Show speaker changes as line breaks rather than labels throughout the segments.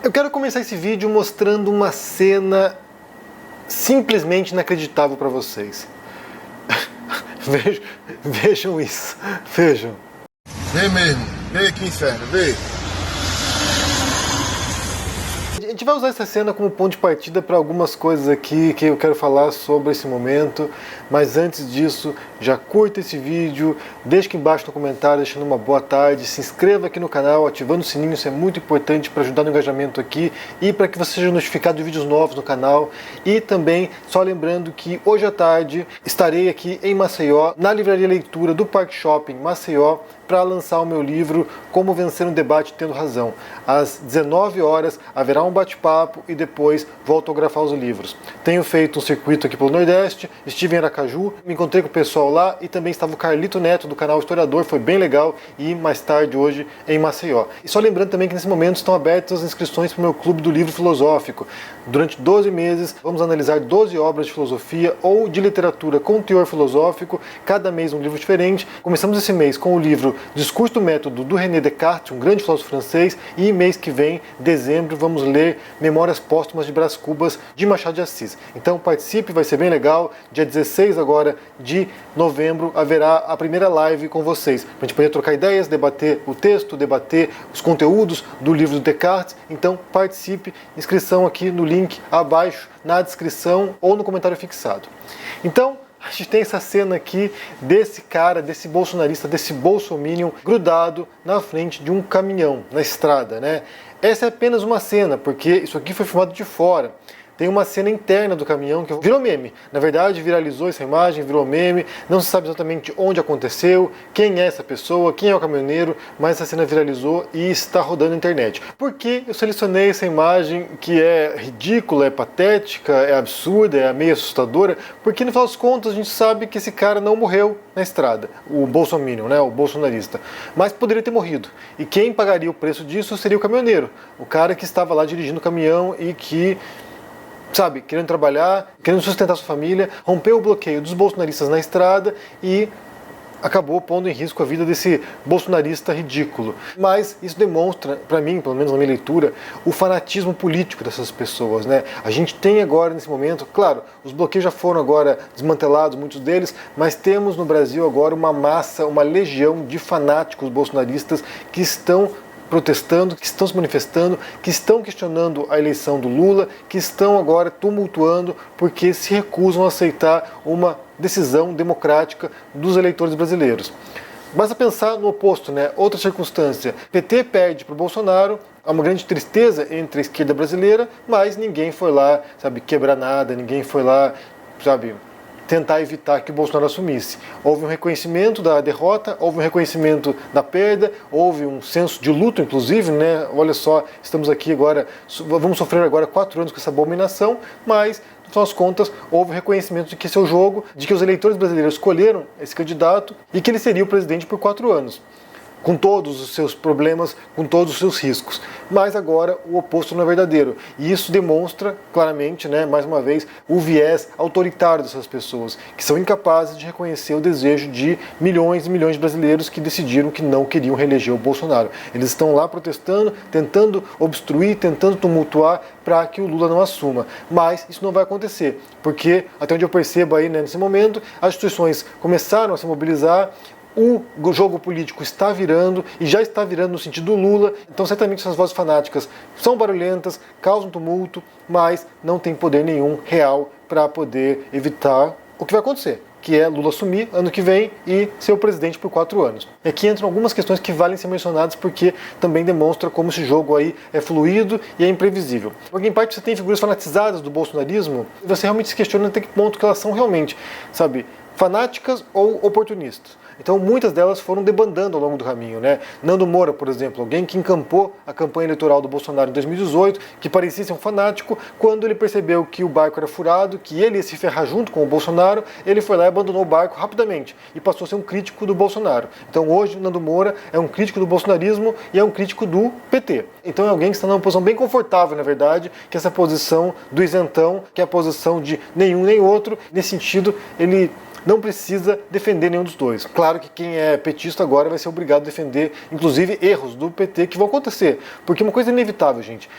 Eu quero começar esse vídeo mostrando uma cena simplesmente inacreditável para vocês. Vejam isso, vejam.
Vê mesmo, vê que inferno, vê.
A gente vai usar essa cena como ponto de partida para algumas coisas aqui que eu quero falar sobre esse momento, mas antes disso, já curta esse vídeo, deixa aqui embaixo no comentário, deixando uma boa tarde, se inscreva aqui no canal, ativando o sininho, isso é muito importante para ajudar no engajamento aqui e para que você seja notificado de vídeos novos no canal. E também, só lembrando que hoje à tarde estarei aqui em Maceió, na Livraria Leitura do Parque Shopping Maceió, para lançar o meu livro Como Vencer um Debate Tendo Razão. Às 19 horas haverá um bate-papo e depois vou autografar os livros. Tenho feito um circuito aqui pelo Nordeste, estive em Aracaju, me encontrei com o pessoal lá e também estava o Carlito Neto do canal Historiador, foi bem legal, e mais tarde hoje em Maceió. E só lembrando também que nesse momento estão abertas as inscrições para o meu Clube do Livro Filosófico. Durante 12 meses vamos analisar 12 obras de filosofia ou de literatura com teor filosófico, cada mês um livro diferente. Começamos esse mês com o livro Discurso do Método, do René Descartes, um grande filósofo francês, e mês que vem, dezembro, vamos ler Memórias Póstumas de Brás Cubas, de Machado de Assis. Então participe, vai ser bem legal. Dia 16 agora de novembro haverá a primeira live com vocês, para a gente poder trocar ideias, debater o texto, debater os conteúdos do livro do Descartes. Então participe, inscrição aqui no link abaixo, na descrição ou no comentário fixado. Então, a gente tem essa cena aqui desse cara, desse bolsonarista, desse bolsominion grudado na frente de um caminhão, na estrada, né? Essa é apenas uma cena, porque isso aqui foi filmado de fora. Tem uma cena interna do caminhão que virou meme. Na verdade, viralizou essa imagem, virou meme. Não se sabe exatamente onde aconteceu, quem é essa pessoa, quem é o caminhoneiro, mas essa cena viralizou e está rodando na internet. Por que eu selecionei essa imagem que é ridícula, é patética, é absurda, é meio assustadora? Porque no final das contas a gente sabe que esse cara não morreu na estrada, o bolsominion, né, o bolsonarista, mas poderia ter morrido. E quem pagaria o preço disso seria o caminhoneiro, o cara que estava lá dirigindo o caminhão e que, sabe, querendo trabalhar, querendo sustentar sua família, rompeu o bloqueio dos bolsonaristas na estrada e acabou pondo em risco a vida desse bolsonarista ridículo. Mas isso demonstra, para mim, pelo menos na minha leitura, o fanatismo político dessas pessoas, né? A gente tem agora, nesse momento, claro, os bloqueios já foram agora desmantelados, muitos deles, mas temos no Brasil agora uma massa, uma legião de fanáticos bolsonaristas que estão protestando, que estão se manifestando, que estão questionando a eleição do Lula, que estão agora tumultuando porque se recusam a aceitar uma decisão democrática dos eleitores brasileiros. Basta pensar no oposto, né? Outra circunstância. PT perde para o Bolsonaro, há uma grande tristeza entre a esquerda brasileira, mas ninguém foi lá, sabe, quebrar nada, ninguém foi lá, sabe, tentar evitar que o Bolsonaro assumisse. Houve um reconhecimento da derrota, houve um reconhecimento da perda, houve um senso de luto, inclusive, né? Olha só, estamos aqui agora, vamos sofrer agora 4 anos com essa abominação, mas, no final das contas, houve reconhecimento de que esse é o jogo, de que os eleitores brasileiros escolheram esse candidato e que ele seria o presidente por 4 anos. Com todos os seus problemas, com todos os seus riscos. Mas agora o oposto não é verdadeiro. E isso demonstra claramente, né, mais uma vez, o viés autoritário dessas pessoas, que são incapazes de reconhecer o desejo de milhões e milhões de brasileiros que decidiram que não queriam reeleger o Bolsonaro. Eles estão lá protestando, tentando obstruir, tentando tumultuar para que o Lula não assuma. Mas isso não vai acontecer, porque, até onde eu percebo aí, né, nesse momento, as instituições começaram a se mobilizar, o jogo político está virando, e já está virando no sentido do Lula, então certamente essas vozes fanáticas são barulhentas, causam tumulto, mas não tem poder nenhum real para poder evitar o que vai acontecer, que é Lula assumir ano que vem e ser o presidente por 4 anos. E aqui entram algumas questões que valem ser mencionadas porque também demonstra como esse jogo aí é fluido e é imprevisível. Porque em parte você tem figuras fanatizadas do bolsonarismo, e você realmente se questiona até que ponto que elas são realmente, sabe, fanáticas ou oportunistas. Então muitas delas foram debandando ao longo do caminho, né? Nando Moura, por exemplo, alguém que encampou a campanha eleitoral do Bolsonaro em 2018, que parecia ser um fanático, quando ele percebeu que o barco era furado, que ele ia se ferrar junto com o Bolsonaro, ele foi lá e abandonou o barco rapidamente e passou a ser um crítico do Bolsonaro. Então hoje o Nando Moura é um crítico do bolsonarismo e é um crítico do PT. Então é alguém que está numa posição bem confortável, na verdade, que é essa posição do isentão, que é a posição de nenhum nem outro. Nesse sentido, ele não precisa defender nenhum dos dois. Claro que quem é petista agora vai ser obrigado a defender, inclusive, erros do PT que vão acontecer. Porque uma coisa é inevitável, gente.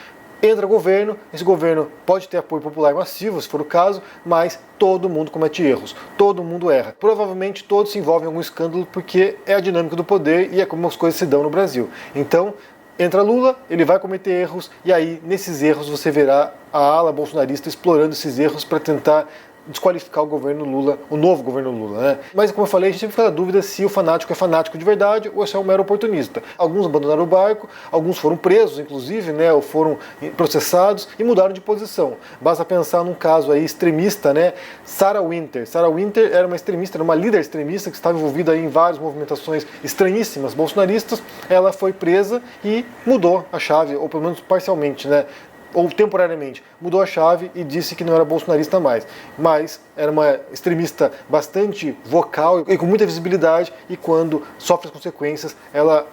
entra governo, esse governo pode ter apoio popular massivo, se for o caso, mas todo mundo comete erros, todo mundo erra. Provavelmente todos se envolvem em algum escândalo porque é a dinâmica do poder e é como as coisas se dão no Brasil. Então, entra Lula, ele vai cometer erros e aí, nesses erros, você verá a ala bolsonarista explorando esses erros para tentar desqualificar o governo Lula, o novo governo Lula, né? Mas, como eu falei, a gente sempre fica na dúvida se o fanático é fanático de verdade ou se é um mero oportunista. Alguns abandonaram o barco, alguns foram presos, inclusive, né, ou foram processados e mudaram de posição. Basta pensar num caso aí extremista, né? Sarah Winter. Sarah Winter era uma extremista, era uma líder extremista que estava envolvida aí em várias movimentações estranhíssimas bolsonaristas. Ela foi presa e mudou a chave, ou pelo menos parcialmente, né? Ou temporariamente, mudou a chave e disse que não era bolsonarista mais. Mas era uma extremista bastante vocal e com muita visibilidade, e quando sofre as consequências, ela,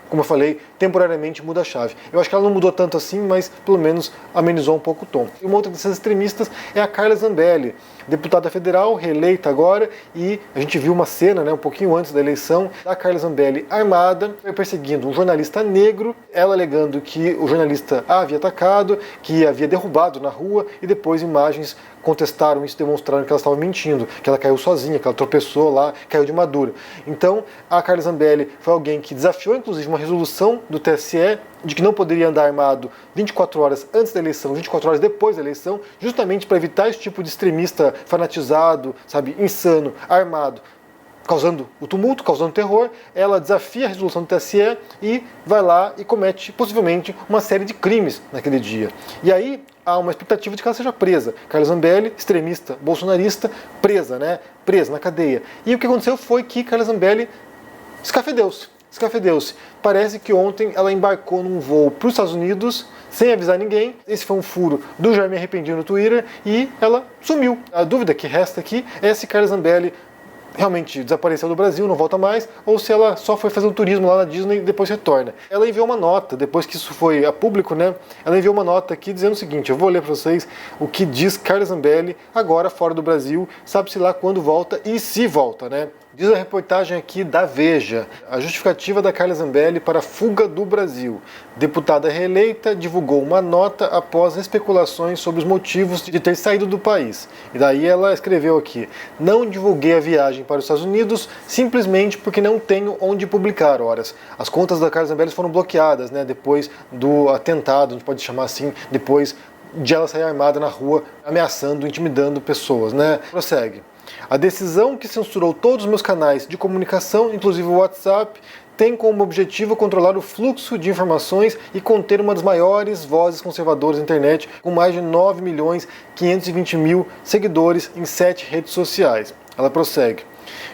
como eu falei, temporariamente muda a chave. Eu acho que ela não mudou tanto assim, mas pelo menos amenizou um pouco o tom. E uma outra dessas extremistas é a Carla Zambelli, deputada federal, reeleita agora, e a gente viu uma cena, né, um pouquinho antes da eleição, da Carla Zambelli armada, perseguindo um jornalista negro, ela alegando que o jornalista a havia atacado, que havia derrubado na rua, e depois imagens contestaram isso, demonstraram que ela estava mentindo, que ela caiu sozinha, que ela tropeçou lá, caiu de madura. Então, a Carla Zambelli foi alguém que desafiou, inclusive, uma resolução do TSE de que não poderia andar armado 24 horas antes da eleição, 24 horas depois da eleição, justamente para evitar esse tipo de extremista fanatizado, sabe, insano, armado, causando o tumulto, causando terror. Ela desafia a resolução do TSE e vai lá e comete, possivelmente, uma série de crimes naquele dia. E aí há uma expectativa de que ela seja presa. Carla Zambelli, extremista bolsonarista, presa, né? Presa na cadeia. E o que aconteceu foi que Carla Zambelli escafedeu-se. Parece que ontem ela embarcou num voo para os Estados Unidos sem avisar ninguém. Esse foi um furo do Já Me Arrependi no Twitter e ela sumiu. A dúvida que resta aqui é se Carla Zambelli realmente desapareceu do Brasil, não volta mais, ou se ela só foi fazer um turismo lá na Disney e depois retorna. Ela enviou uma nota, depois que isso foi a público, né? Ela enviou uma nota aqui dizendo o seguinte, eu vou ler para vocês o que diz Carla Zambelli, agora fora do Brasil, sabe-se lá quando volta e se volta, né? Diz a reportagem aqui da Veja, a justificativa da Carla Zambelli para a fuga do Brasil. Deputada reeleita divulgou uma nota após especulações sobre os motivos de ter saído do país. E daí ela escreveu aqui, não divulguei a viagem para os Estados Unidos simplesmente porque não tenho onde publicar, horas. As contas da Carla Zambelli foram bloqueadas, né, depois do atentado, a gente pode chamar assim, depois de ela sair armada na rua, ameaçando, intimidando pessoas, né? Prossegue. A decisão que censurou todos os meus canais de comunicação, inclusive o WhatsApp, tem como objetivo controlar o fluxo de informações e conter uma das maiores vozes conservadoras da internet, com mais de 9.520.000 seguidores em 7 redes sociais. Ela prossegue.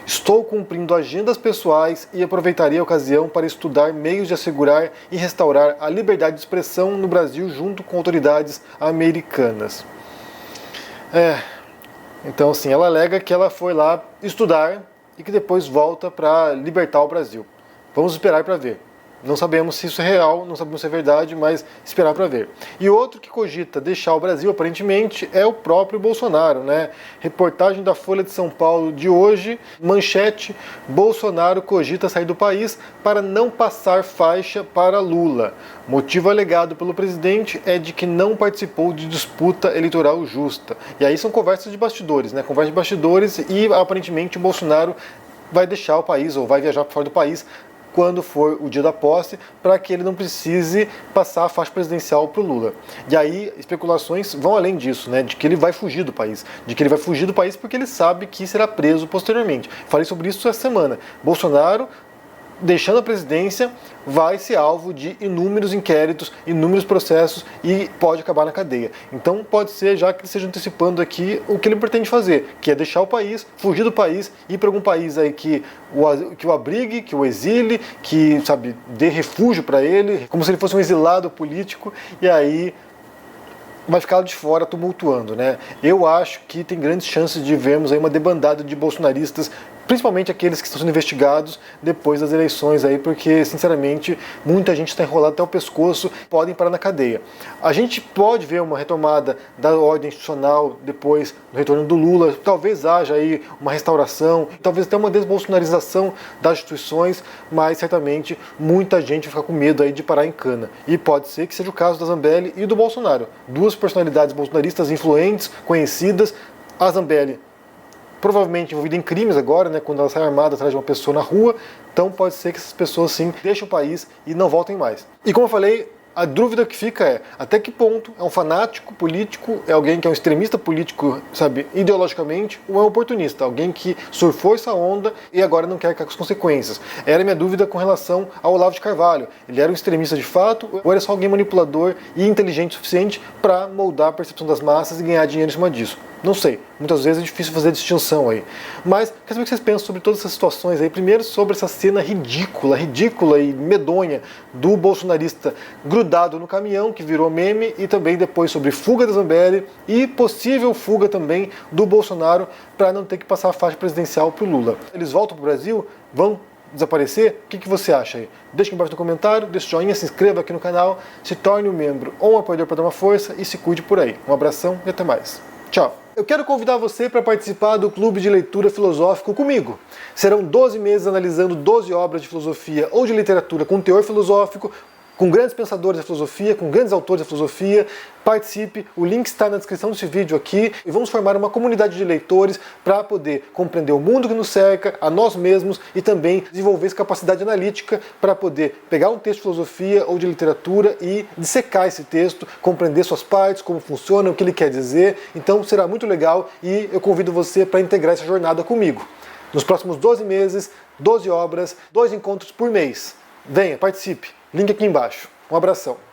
Estou cumprindo agendas pessoais e aproveitaria a ocasião para estudar meios de assegurar e restaurar a liberdade de expressão no Brasil junto com autoridades americanas. Então, assim, ela alega que ela foi lá estudar e que depois volta para libertar o Brasil. Vamos esperar para ver. Não sabemos se isso é real, não sabemos se é verdade, mas esperar para ver. E outro que cogita deixar o Brasil, aparentemente, é o próprio Bolsonaro, né? Reportagem da Folha de São Paulo de hoje, manchete, Bolsonaro cogita sair do país para não passar faixa para Lula. Motivo alegado pelo presidente é de que não participou de disputa eleitoral justa. E aí são conversas de bastidores, né? Conversas de bastidores e, aparentemente, o Bolsonaro vai deixar o país ou vai viajar para fora do país quando for o dia da posse, para que ele não precise passar a faixa presidencial para o Lula. E aí, especulações vão além disso, né, de que ele vai fugir do país. De que ele vai fugir do país porque ele sabe que será preso posteriormente. Falei sobre isso essa semana. Bolsonaro, deixando a presidência, vai ser alvo de inúmeros inquéritos, inúmeros processos e pode acabar na cadeia. Então pode ser já que ele esteja antecipando aqui o que ele pretende fazer, que é deixar o país, fugir do país, ir para algum país aí que o abrigue, que o exile, que, sabe, dê refúgio para ele, como se ele fosse um exilado político, e aí vai ficar lá de fora tumultuando, né? Eu acho que tem grandes chances de vermos aí uma debandada de bolsonaristas principalmente aqueles que estão sendo investigados depois das eleições aí, porque, sinceramente, muita gente está enrolada até o pescoço, podem parar na cadeia. A gente pode ver uma retomada da ordem institucional depois do retorno do Lula, talvez haja aí uma restauração, talvez até uma desbolsonarização das instituições, mas certamente muita gente vai ficar com medo aí de parar em cana. E pode ser que seja o caso da Zambelli e do Bolsonaro, duas personalidades bolsonaristas influentes, conhecidas. A Zambelli provavelmente envolvida em crimes agora, né, quando ela sai armada atrás de uma pessoa na rua, então pode ser que essas pessoas sim deixem o país e não voltem mais. E como eu falei, a dúvida que fica é, até que ponto é um fanático político, é alguém que é um extremista político, sabe, ideologicamente, ou é um oportunista, alguém que surfou essa onda e agora não quer arcar com as consequências. Era a minha dúvida com relação ao Olavo de Carvalho. Ele era um extremista de fato, ou era só alguém manipulador e inteligente o suficiente para moldar a percepção das massas e ganhar dinheiro em cima disso? Não sei, muitas vezes é difícil fazer a distinção aí. Mas quero saber o que vocês pensam sobre todas essas situações aí. Primeiro sobre essa cena ridícula e medonha do bolsonarista grudado no caminhão, que virou meme, e também depois sobre fuga da Zambelli e possível fuga também do Bolsonaro para não ter que passar a faixa presidencial para o Lula. Eles voltam para o Brasil? Vão desaparecer? O que você acha aí? Deixa aqui embaixo no comentário, deixa o joinha, se inscreva aqui no canal, se torne um membro ou um apoiador para dar uma força e se cuide por aí. Um abração e até mais. Tchau! Eu quero convidar você para participar do Clube de Leitura Filosófico comigo. Serão 12 meses analisando 12 obras de filosofia ou de literatura com teor filosófico, com grandes pensadores da filosofia, com grandes autores da filosofia. Participe, o link está na descrição desse vídeo aqui e vamos formar uma comunidade de leitores para poder compreender o mundo que nos cerca, a nós mesmos e também desenvolver essa capacidade analítica para poder pegar um texto de filosofia ou de literatura e dissecar esse texto, compreender suas partes, como funciona, o que ele quer dizer. Então será muito legal e eu convido você para integrar essa jornada comigo. Nos próximos 12 meses, 12 obras, 2 encontros por mês. Venha, participe. Link aqui embaixo. Um abração.